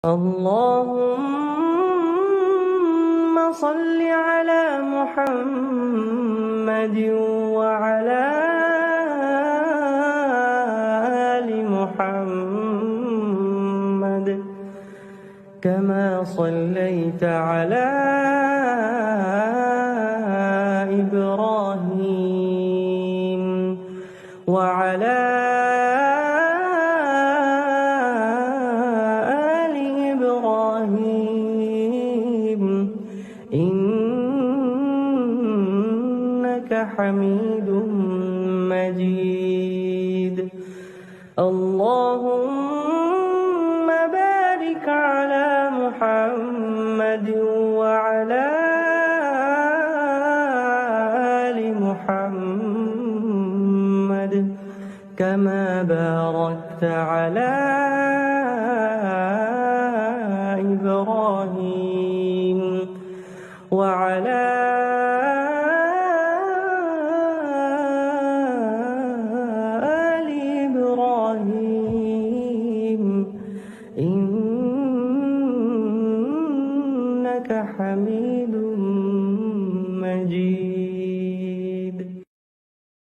اللهم صل على محمد وعلى آل محمد كما صليت على إبراهيم وعلى آل إبراهيم إنك حميد مجيد. اللهم بارك على محمد وعلى آل محمد كما باركت على إبراهيم وعلى آل إبراهيم إنك حميد مجيد.